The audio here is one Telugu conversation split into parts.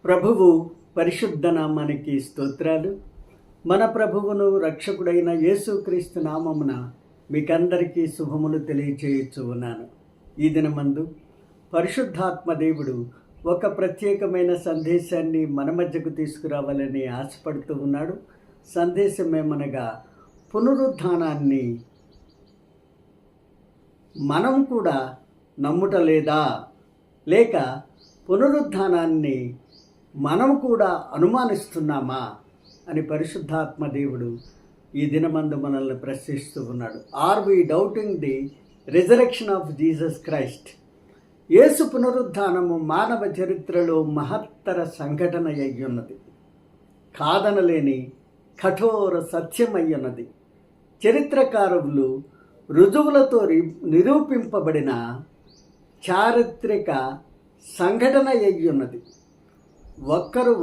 ప్రభువు పరిశుద్ధ నామానికి స్తోత్రాలు. మన ప్రభువును రక్షకుడైన యేసుక్రీస్తు నామమున మీకందరికీ శుభములు తెలియచేయచ్చు ఉన్నాను. ఈ దినమందు పరిశుద్ధాత్మ దేవుడు ఒక ప్రత్యేకమైన సందేశాన్ని మన మధ్యకు తీసుకురావాలని ఆశపడుతూ ఉన్నాడు. సందేశం ఏమనగా, పునరుద్ధానాన్ని మనం కూడా నమ్ముటలేదా, లేక పునరుద్ధానాన్ని మనం కూడా అనుమానిస్తున్నామా అని పరిశుద్ధాత్మ దేవుడు ఈ దినమందు మనల్ని ప్రశ్నిస్తూ ఉన్నాడు. Are we doubting the resurrection of Jesus Christ? యేసు పునరుద్ధానము మానవ చరిత్రలో మహత్తర సంఘటన అయ్యున్నది, కాదనలేని కఠోర సత్యమయ్యున్నది. చరిత్రకారులు రుజువులతో నిరూపింపబడిన చారిత్రక సంఘటన అయ్యున్నది.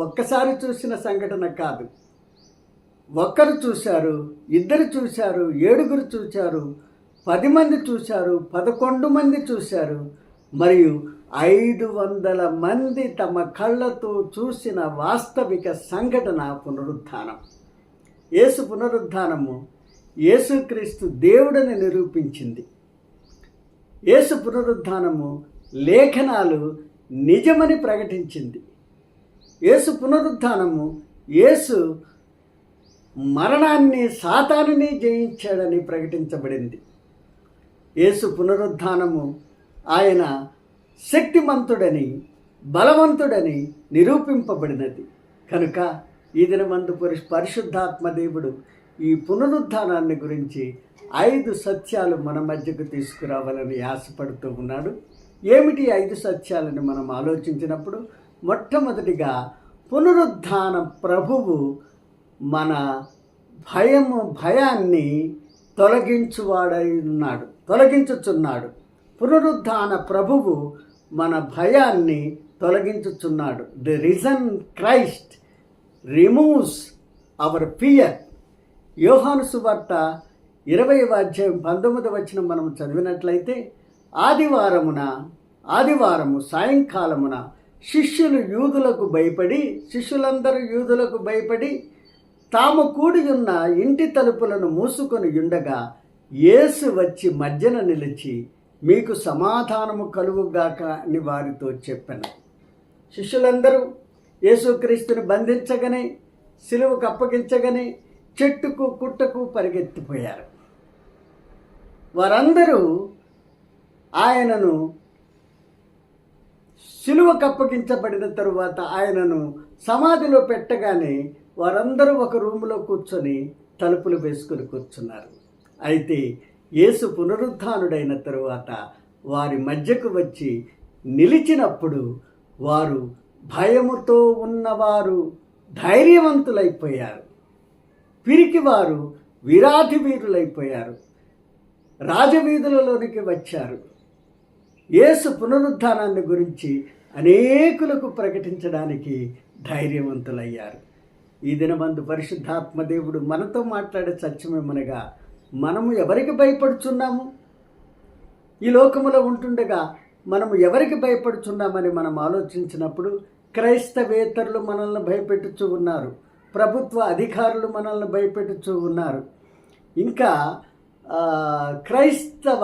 ఒక్కసారి చూసిన సంఘటన కాదు. ఒక్కరు చూశారు, ఇద్దరు చూశారు, 7 చూశారు, 10 మంది చూశారు, 11 మంది చూశారు, మరియు 500 మంది తమ కళ్ళతో చూసిన వాస్తవిక సంఘటన పునరుద్ధానం. యేసు పునరుద్ధానము యేసుక్రీస్తు దేవుడని నిరూపించింది. యేసు పునరుద్ధానము లేఖనాలు నిజమని ప్రకటించింది. యేసు పునరుద్ధానము యేసు మరణాన్ని, సాతానుని జయించాడని ప్రకటించబడింది. యేసు పునరుద్ధానము ఆయన శక్తిమంతుడని, బలవంతుడని నిరూపింపబడినది. కనుక ఈ దినమందు పరిశుద్ధాత్మ దేవుడు ఈ పునరుద్ధానాన్ని గురించి 5 సత్యాలు మన మధ్యకు తీసుకురావాలని ఆశపడుతూ ఉన్నాడు. ఏమిటి 5 సత్యాలని మనం ఆలోచించినప్పుడు, మొట్టమొదటిగా పునరుద్ధాన ప్రభువు మన భయాన్ని తొలగించుచున్నాడు. పునరుద్ధాన ప్రభువు మన భయాన్ని తొలగించుచున్నాడు. The risen Christ removes our fear. యోహాను సువార్త 20వ అధ్యాయం 19వ వచనం మనం చదివినట్లయితే, ఆదివారము సాయంకాలమున శిష్యులందరూ యూదులకు భయపడి తాము కూడి ఉన్న ఇంటి తలుపులను మూసుకొని ఉండగా యేసు వచ్చి మధ్యన నిలిచి, మీకు సమాధానము కలుగుగాక అని వారితో చెప్పాను. శిష్యులందరూ యేసుక్రీస్తుని బంధించగానే, సిలువకు అప్పగించగానే చెట్టుకు పుట్టకు పరిగెత్తిపోయారు. వారందరూ ఆయనను సిలువకు అప్పగించబడిన తరువాత ఆయనను సమాధిలో పెట్టగానే వారందరూ ఒక రూములో కూర్చొని తలుపులు వేసుకొని కూర్చున్నారు. అయితే యేసు పునరుద్ధానుడైన తరువాత వారి మధ్యకు వచ్చి నిలిచినప్పుడు వారు భయముతో ఉన్నవారు ధైర్యవంతులైపోయారు, పిరికివారు వీరాధి వీరులైపోయారు, రాజవీధులలోనికి వచ్చారు. యేసు పునరుద్ధానాన్ని గురించి అనేకులకు ప్రకటించడానికి ధైర్యవంతులయ్యారు. ఈ దినమందు పరిశుద్ధాత్మ దేవుడు మనతో మాట్లాడే సత్యమేమనగా, మనము ఎవరికి భయపడుచున్నాము? ఈ లోకములో ఉంటుండగా మనము ఎవరికి భయపడుచున్నామని మనం ఆలోచించినప్పుడు, క్రైస్తవేతరులు మనల్ని భయపెట్టుచూ ఉన్నారు, ప్రభుత్వ అధికారులు మనల్ని భయపెట్టుచూ ఉన్నారు, ఇంకా క్రైస్తవ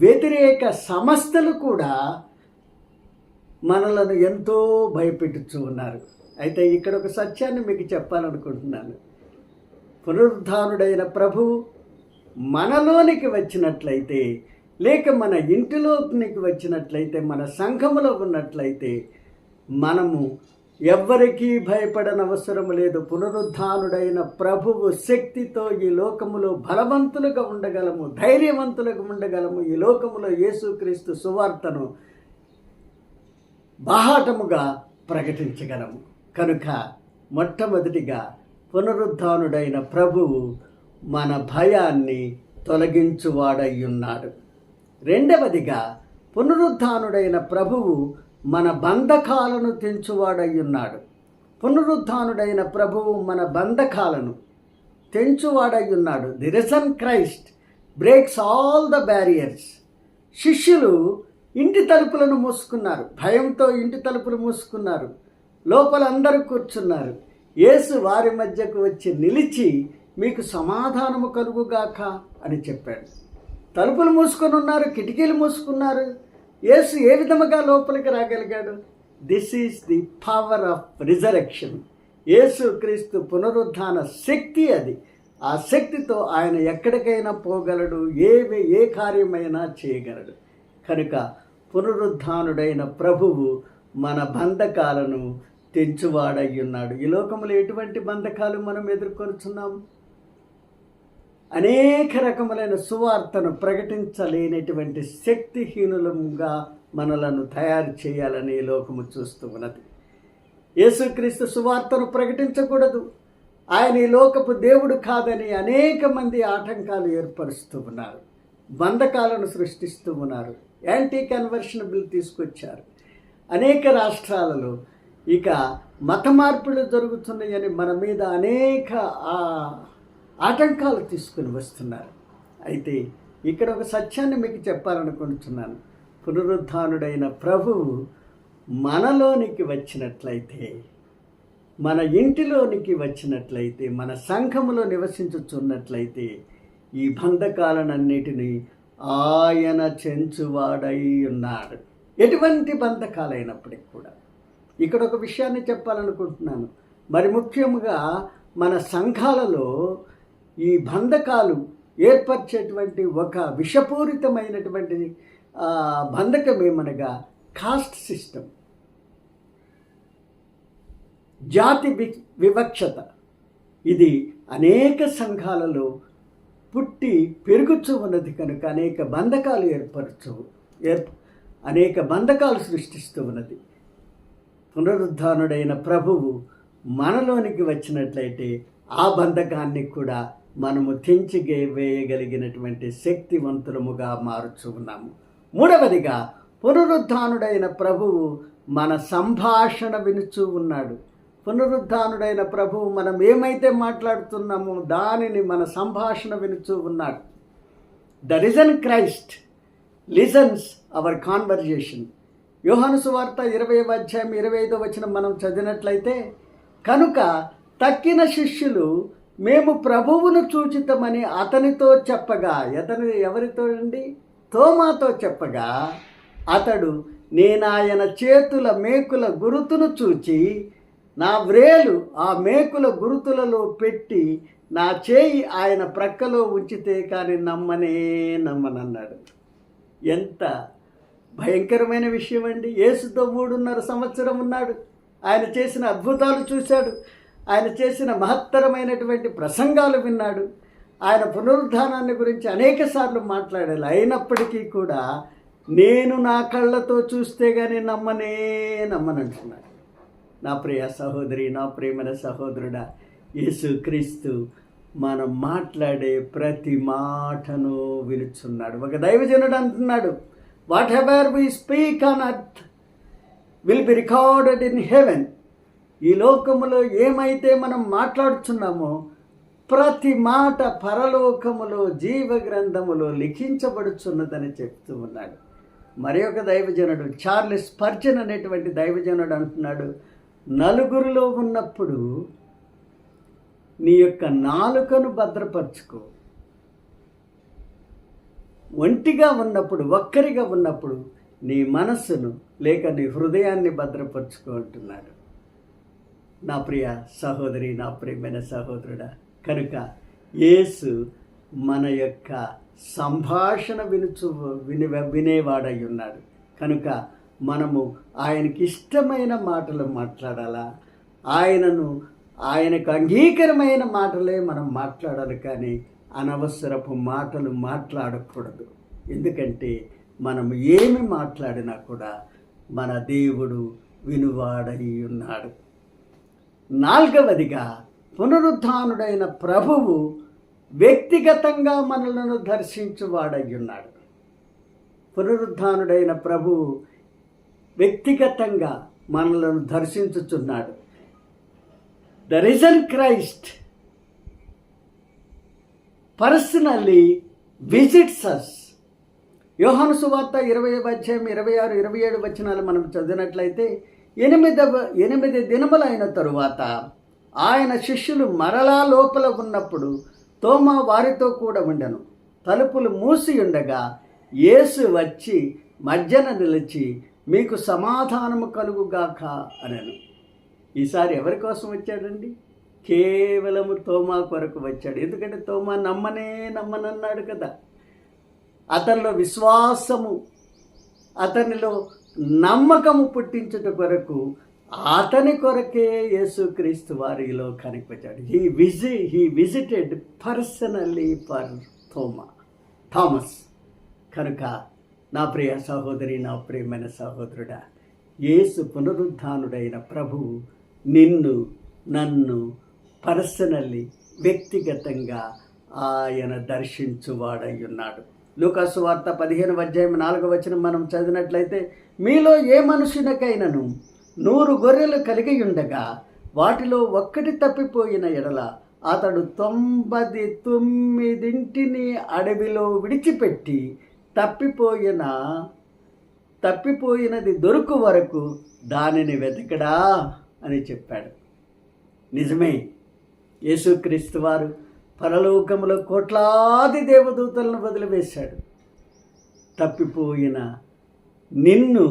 వ్యతిరేక సంస్థలు కూడా మనలను ఎంతో భయపెట్టుచూ ఉన్నారు. అయితే ఇక్కడ ఒక సత్యాన్ని మీకు చెప్పాలనుకుంటున్నాను. పునరుద్ధానుడైన ప్రభువు మనలోనికి వచ్చినట్లయితే, లేక మన ఇంటిలోనికి వచ్చినట్లయితే, మన సంఘములో ఉన్నట్లయితే, మనము ఎవ్వరికీ భయపడనవసరం లేదు. పునరుద్ధానుడైన ప్రభువు శక్తితో ఈ లోకములో బలవంతులుగా ఉండగలము, ధైర్యవంతులుగా ఉండగలము. ఈ లోకములో యేసుక్రీస్తు సువార్తను బాహాటముగా ప్రకటించగలము. కనుక మొట్టమొదటిగా పునరుద్ధానుడైన ప్రభువు మన భయాన్ని తొలగించువాడయ్యున్నాడు. రెండవదిగా పునరుద్ధానుడైన ప్రభువు మన బంధకాలను తెంచువాడయ్యున్నాడు. పునరుద్ధానుడైన ప్రభువు మన బంధకాలను తెంచువాడయ్యున్నాడు. The risen Christ breaks all the barriers. శిష్యులు ఇంటి తలుపులను మూసుకున్నారు, భయంతో ఇంటి తలుపులు మూసుకున్నారు. లోపల అందరూ కూర్చున్నారు. యేసు వారి మధ్యకు వచ్చి నిలిచి, మీకు సమాధానము కలుగుగాక అని చెప్పాడు. తలుపులు మూసుకొని ఉన్నారు, కిటికీలు మూసుకున్నారు. యేసు ఏ విధముగా లోపలికి రాగలిగాడు? This is the power of resurrection. యేసు క్రీస్తు పునరుద్ధాన శక్తి అది. ఆ శక్తితో ఆయన ఎక్కడికైనా పోగలడు, ఏ కార్యమైనా చేయగలడు. కనుక పునరుద్ధానుడైన ప్రభువు మన బంధకాలను తెంచువాడయ్యున్నాడు. ఈ లోకంలో ఎటువంటి బంధకాలు మనం ఎదుర్కొంటున్నాం? అనేక రకములైన సువార్తను ప్రకటించలేనటువంటి శక్తిహీనులంగా మనలను తయారు చేయాలని ఈ లోకము చూస్తూ ఉన్నది. యేసుక్రీస్తు సువార్తను ప్రకటించకూడదు, ఆయన ఈ లోకపు దేవుడు కాదని అనేక మంది ఆటంకాలు ఏర్పరుస్తూ ఉన్నారు, బంధకాలను సృష్టిస్తూ ఉన్నారు. యాంటీ కన్వర్షన్ బిల్ తీసుకొచ్చారు. అనేక రాష్ట్రాలలో ఇక మత మార్పులు జరుగుతున్నాయని మన మీద అనేక ఆటంకాలు తీసుకుని వస్తున్నారు. అయితే ఇక్కడ ఒక సత్యాన్ని మీకు చెప్పాలనుకుంటున్నాను. పునరుద్ధానుడైన ప్రభువు మనలోనికి వచ్చినట్లయితే, మన ఇంటిలోనికి వచ్చినట్లయితే, మన సంఘములో నివసించుచున్నట్లయితే ఈ బంధకాలనన్నిటినీ ఆయన చెంచువాడై ఉన్నాడు. ఎటువంటి బంధకాలైనప్పటికీ కూడా ఇక్కడ ఒక విషయాన్ని చెప్పాలనుకుంటున్నాను. మరి ముఖ్యంగా మన సంఘాలలో ఈ బంధకాలు ఏర్పరిచేటువంటి ఒక విషపూరితమైనటువంటి బంధకం ఏమనగా కాస్ట్ సిస్టమ్, జాతి వివక్షత. ఇది అనేక సంఘాలలో పుట్టి పెరుగుతూ ఉన్నది కనుక అనేక బంధకాలు అనేక బంధకాలు సృష్టిస్తూ ఉన్నది. పునరుద్ధానుడైన ప్రభువు మనలోనికి వచ్చినట్లయితే ఆ బంధకాన్ని కూడా మనము వేయగలిగినటువంటి శక్తివంతులముగా మారుచూ ఉన్నాము. మూడవదిగా, పునరుద్ధానుడైన ప్రభువు మన సంభాషణ వినుచూ ఉన్నాడు. పునరుద్ధానుడైన ప్రభువు మనం ఏమైతే మాట్లాడుతున్నామో దానిని మన సంభాషణ వినుచూ ఉన్నాడు. The risen Christ listens our conversation. యోహాను సువార్త 20:25 మనం చదివినట్లయితే, కనుక తక్కిన శిష్యులు మేము ప్రభువును చూచితమని అతనితో చెప్పగా, ఎవరితో అండి? తోమాతో చెప్పగా, అతడు నేనాయన చేతుల మేకుల గురుతును చూచి నా వ్రేలు ఆ మేకుల గురుతులలో పెట్టి నా చేయి ఆయన ప్రక్కలో ఉంచితే కానీ నమ్మనన్నాడు. ఎంత భయంకరమైన విషయం అండి. యేసుతో 3.5 సంవత్సరం ఉన్నాడు. ఆయన చేసిన అద్భుతాలు చూశాడు. ఆయన చేసిన మహత్తరమైనటువంటి ప్రసంగాలు విన్నాడు. ఆయన పునరుద్ధానాన్ని గురించి అనేక సార్లు మాట్లాడాలి. అయినప్పటికీ కూడా నేను నా కళ్ళతో చూస్తే కానీ నమ్మనంటున్నాడు. నా ప్రియ సహోదరి, నా ప్రియమైన సహోదరుడా, యేసుక్రీస్తు మనం మాట్లాడే ప్రతి మాటను వినుచున్నాడు. ఒక దైవజనుడు అంటున్నాడు, whatever we speak on earth will be recorded in heaven. ఈ లోకములో ఏమైతే మనం మాట్లాడుతున్నామో ప్రతి మాట పరలోకములో జీవ గ్రంథములో లిఖించబడుచున్నదని చెప్తూ ఉన్నాడు. మరి ఒక దైవజనుడు, చార్లెస్ స్పర్జన్ అనేటువంటి దైవజనుడు అంటున్నాడు, నలుగురిలో ఉన్నప్పుడు నీ యొక్క నాలుకను భద్రపరచుకో, ఒంటిగా ఉన్నప్పుడు, ఒక్కరిగా ఉన్నప్పుడు నీ మనస్సును లేక నీ హృదయాన్ని భద్రపరచుకో అంటున్నాడు. నా ప్రియ సహోదరి, నా ప్రియమైన సహోదరుడా, కనుక యేసు మన యొక్క సంభాషణ వినేవాడై ఉన్నాడు. కనుక మనము ఆయనకి ఇష్టమైన మాటలు మాట్లాడాలా, ఆయనకు అంగీకారమైన మాటలే మనం మాట్లాడాలి, కానీ అనవసరపు మాటలు మాట్లాడకూడదు. ఎందుకంటే మనం ఏమి మాట్లాడినా కూడా మన దేవుడు వినువాడై ఉన్నాడు. నాలుగవదిగా, పునరుద్ధానుడైన ప్రభువు వ్యక్తిగతంగా మనలను దర్శించువాడై ఉన్నాడు. పునరుద్ధానుడైన ప్రభువు వ్యక్తిగతంగా మనలను దర్శించుచున్నాడు. The risen Christ personally visits us. యోహాను సువార్త 20:26-27 మనం చదివినట్లయితే, ఎనిమిది దినములైన తరువాత ఆయన శిష్యులు మరలా లోపల ఉన్నప్పుడు తోమా వారితో కూడా ఉండెను. తలుపులు మూసి ఉండగా యేసు వచ్చి మధ్యన నిలిచి, మీకు సమాధానము కలుగుగాక అనెను. ఈసారి ఎవరి కోసం వచ్చాడండి? కేవలము తోమా కొరకు వచ్చాడు. ఎందుకంటే తోమా నమ్మనన్నాడు కదా. అతనిలో విశ్వాసము, అతనిలో నమ్మకము పుట్టించుట కొరకు అతని కొరకే యేసుక్రీస్తు వారి ఈ లోకానికి వచ్చాడు. He visited personally for Thomas. కనుక నా ప్రియ సహోదరి, నా ప్రియమైన సహోదరుడా, యేసు పునరుద్ధానుడైన ప్రభువు నిన్ను నన్ను పర్సనల్లీ వ్యక్తిగతంగా ఆయన దర్శించువాడై ఉన్నాడు. లూకాసు వార్త 15:4 మనం చదివినట్లయితే, మీలో ఏ మనుషునికైనను 100 గొర్రెలు కలిగి ఉండగా వాటిలో ఒక్కటి తప్పిపోయిన ఎడల అతడు 99 అడవిలో విడిచిపెట్టి తప్పిపోయినది దొరుకు వరకు దానిని వెతకడా అని చెప్పాడు. నిజమే, యేసుక్రీస్తు వారు పరలోకములో కోట్లాది దేవదూతలను వదిలివేశాడు. తప్పిపోయిన నిన్ను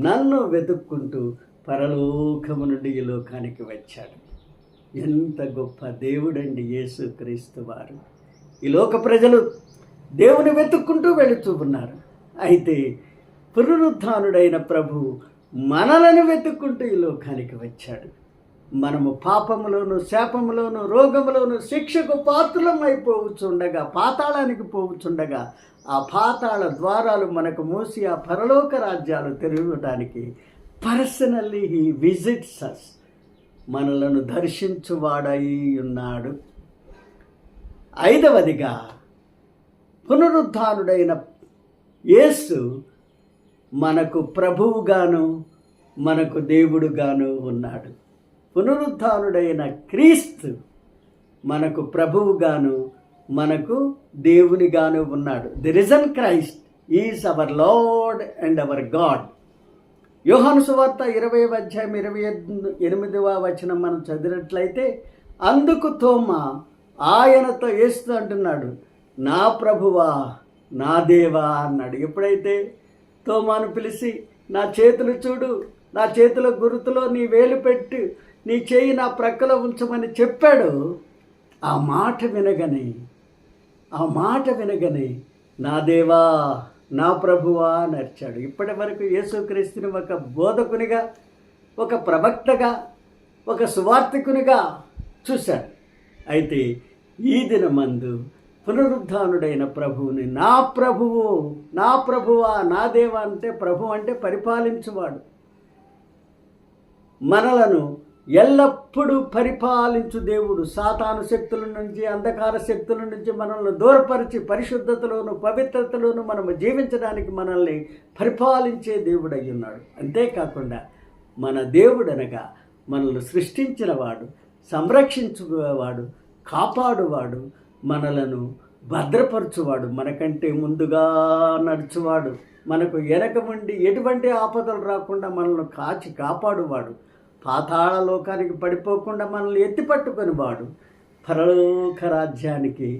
నన్ను వెతుక్కుంటూ పరలోకము నుండి ఈ లోకానికి వచ్చాడు. ఎంత గొప్ప దేవుడండి యేసుక్రీస్తు వారు. ఈ లోక ప్రజలు దేవుని వెతుక్కుంటూ వెళుతూ ఉన్నారు. అయితే పునరుద్ధానుడైన ప్రభు మనలను వెతుక్కుంటూ ఈ లోకానికి వచ్చాడు. మనము పాపములోను, శాపములోను, రోగములోను శిక్షకు పాత్రలం అయిపోవచ్చుండగా, పాతాళానికి పోవచ్చుండగా, ఆ పాతాళ ద్వారాలు మనకు మూసి ఆ పరలోక రాజ్యాలు తిరగడానికి పర్సనల్లీ హీ విజిట్స్ అస్, మనలను దర్శించువాడై ఉన్నాడు. 5వదిగా పునరుద్ధానుడైన యేసు మనకు ప్రభువుగాను మనకు దేవుడుగాను ఉన్నాడు. పునరుద్ధానుడైన క్రీస్తు మనకు ప్రభువుగాను మనకు దేవునిగాను ఉన్నాడు. The risen Christ is our Lord and hour God. యోహాను సువార్త 20:28 మనం చదివినట్లయితే, అందుకు తోమా ఆయనతో యేసు అంటున్నాడు, నా ప్రభువా నా దేవా అన్నాడు. ఎప్పుడైతే తోమాను పిలిచి, నా చేతులు చూడు, నా చేతుల గుర్తులో నీ వేలు పెట్టు, నీ చేయి నా ప్రక్కలో ఉంచమని చెప్పాడు. ఆ మాట వినగానే నా దేవా నా ప్రభువా నడిచాడు. ఇప్పటి వరకు యేసుక్రీస్తుని ఒక బోధకునిగా, ఒక ప్రవక్తగా, ఒక సువార్తికునిగా చూశాడు. అయితే ఈ దినమందు పునరుద్ధానుడైన ప్రభువుని నా ప్రభువా నా దేవా అంటే, ప్రభు అంటే పరిపాలించువాడు. మనలను ఎల్లప్పుడూ పరిపాలించు దేవుడు. సాతాను శక్తుల నుంచి, అంధకార శక్తుల నుంచి మనల్ని దూరపరిచి పరిశుద్ధతలోను పవిత్రతలోను మనము జీవించడానికి మనల్ని పరిపాలించే దేవుడు అయి ఉన్నాడు. అంతేకాకుండా మన దేవుడనగా మనల్ని సృష్టించినవాడు, సంరక్షించువాడు, కాపాడువాడు, మనలను భద్రపరచువాడు, మనకంటే ముందుగా నడుచువాడు, మనకు వెనక ఉండి ఎటువంటి ఆపదలు రాకుండా మనల్ని కాపాడువాడు, పాతాళ లోకానికి పడిపోకుండా మనల్ని ఎత్తిపట్టుకొని వాడు, పరలోక రాజ్యానికి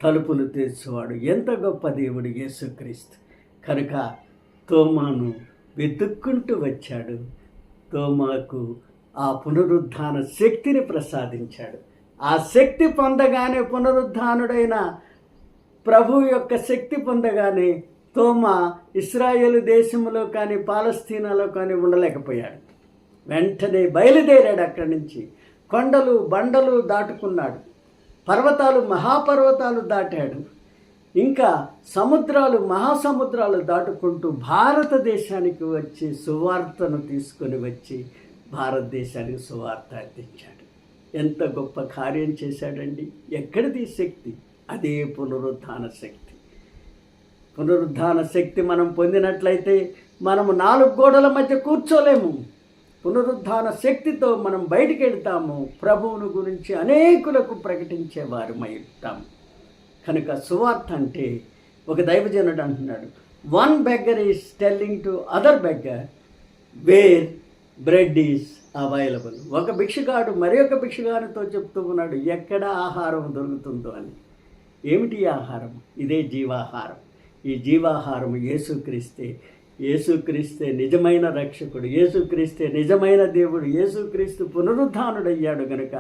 తలుపులు తెరిచేవాడు. ఎంత గొప్ప దేవుడు యేసుక్రీస్తు. కనుక తోమాను వెతుక్కుంటూ వచ్చాడు. తోమాకు ఆ పునరుద్ధాన శక్తిని ప్రసాదించాడు. ఆ శక్తి పొందగానే, పునరుద్ధానుడైన ప్రభు యొక్క శక్తి పొందగానే తోమా ఇశ్రాయేలు దేశంలో కానీ పాలస్తీనాలో కానీ ఉండలేకపోయాడు. వెంటనే బయలుదేరాడు. అక్కడి నుంచి కొండలు బండలు దాటుకున్నాడు, పర్వతాలు మహాపర్వతాలు దాటాడు, ఇంకా సముద్రాలు మహాసముద్రాలు దాటుకుంటూ భారతదేశానికి వచ్చి సువార్తను తీసుకొని వచ్చి భారతదేశానికి సువార్త అందించాడు. ఎంత గొప్ప కార్యం చేశాడండి. ఎక్కడిది శక్తి? అదే పునరుద్ధాన శక్తి. పునరుద్ధాన శక్తి మనం పొందినట్లయితే మనము 4 గోడల మధ్య కూర్చోలేము. పునరుద్ధాన శక్తితో మనం బయటికి వెళ్తాము, ప్రభువును గురించి అనేకులకు ప్రకటించేవారమై ఉంటాము. కనుక సువార్త అంటే, ఒక దైవజనుడు అంటున్నాడు, 1 beggar is telling to other beggar where bread is available. ఒక భిక్షగాడు మరి ఒక భిక్షగానితో చెప్తూ ఉన్నాడు, ఎక్కడ ఆహారం దొరుకుతుందో అని. ఏమిటి ఆహారం? ఇదే జీవాహారం. ఈ జీవాహారం యేసుక్రీస్తే. యేసుక్రీస్తే నిజమైన రక్షకుడు, యేసుక్రీస్తే నిజమైన దేవుడు, యేసుక్రీస్తు పునరుద్ధానుడయ్యాడు గనుక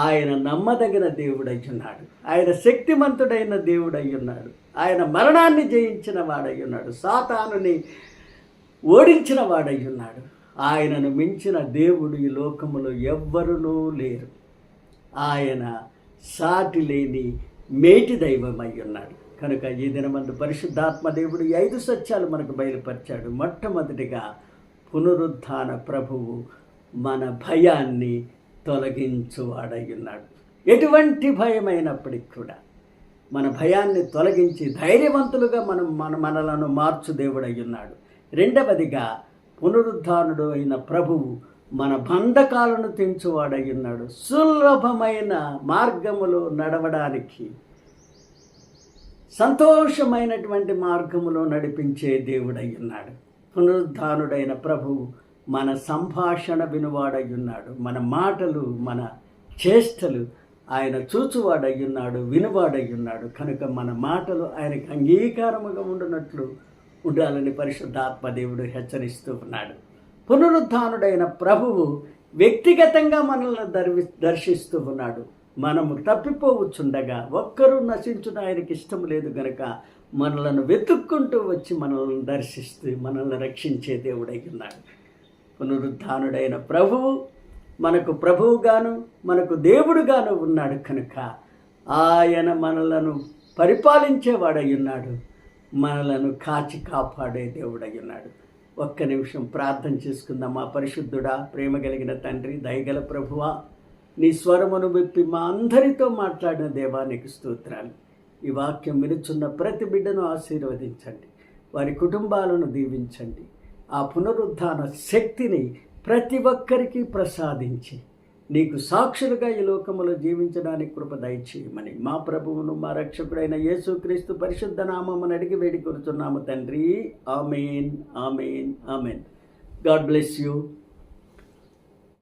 ఆయన నమ్మదగిన దేవుడై ఉన్నాడు. ఆయన శక్తిమంతుడైన దేవుడై ఉన్నాడు. ఆయన మరణాన్ని జయించిన వాడై ఉన్నాడు. సాతానుని ఓడించిన వాడై ఉన్నాడు. ఆయనను మించిన దేవుడు ఈ లోకములో ఎవ్వరునూ లేరు. ఆయన సాటి లేని మేటి దైవమై ఉన్నాడు. కనుక ఈ దినమందు పరిశుద్ధాత్మ దేవుడు ఈ 5 సత్యాలు మనకు బయలుపరిచాడు. మొట్టమొదటిగా పునరుద్ధాన ప్రభువు మన భయాన్ని తొలగించువాడై ఉన్నాడు. ఎటువంటి భయమైనప్పటికీ కూడా మన భయాన్ని తొలగించి ధైర్యవంతులుగా మనలను మార్చు దేవుడై ఉన్నాడు. రెండవదిగా పునరుద్ధానుడు అయిన ప్రభువు మన బంధకాలను తెంచువాడై ఉన్నాడు. సులభమైన మార్గములో నడవడానికి, సంతోషమైనటువంటి మార్గములో నడిపించే దేవుడై ఉన్నాడు. పునరుద్ధానుడైన ప్రభువు మన సంభాషణ వినువాడై ఉన్నాడు. మన మాటలు, మన చేష్టలు ఆయన చూచువాడై ఉన్నాడు, వినువాడై ఉన్నాడు. కనుక మన మాటలు ఆయనకు అంగీకారముగా ఉండాలని పరిశుద్ధాత్మ దేవుడు హెచ్చరిస్తూ ఉన్నాడు. పునరుద్ధానుడైన ప్రభువు వ్యక్తిగతంగా మనల్ని దర్శిస్తూ ఉన్నాడు. మనము తప్పిపోవచ్చుండగా ఒక్కరూ నశించుట ఆయనకి ఇష్టం లేదు గనక మనలను వెతుక్కుంటూ వచ్చి మనల్ని దర్శిస్తూ మనల్ని రక్షించే దేవుడై ఉన్నాడు. పునరుద్ధానుడైన ప్రభువు మనకు ప్రభువుగాను మనకు దేవుడుగాను ఉన్నాడు. కనుక ఆయన మనలను పరిపాలించేవాడై ఉన్నాడు. మనలను కాచి కాపాడే దేవుడై ఉన్నాడు. ఒక్క నిమిషం ప్రార్థన చేసుకుందాం. మా పరిశుద్ధుడా, ప్రేమ కలిగిన తండ్రి, దయగల ప్రభువా, నీ స్వరమును విప్పి మా అందరితో మాట్లాడిన దేవానికి స్తోత్రాలు. ఈ వాక్యం వినుచున్న ప్రతి బిడ్డను ఆశీర్వదించండి, వారి కుటుంబాలను దీవించండి. ఆ పునరుద్ధాన శక్తిని ప్రతి ఒక్కరికి ప్రసాదించి నీకు సాక్షులుగా ఈ లోకములో జీవించడానికి కృప దయచేయమని మా ప్రభువును మా రక్షకుడైన యేసుక్రీస్తు పరిశుద్ధ నామమును అడిగి వేడుకొనుచున్నాము తండ్రి. ఆమేన్, ఆమేన్, ఆమేన్. God bless you.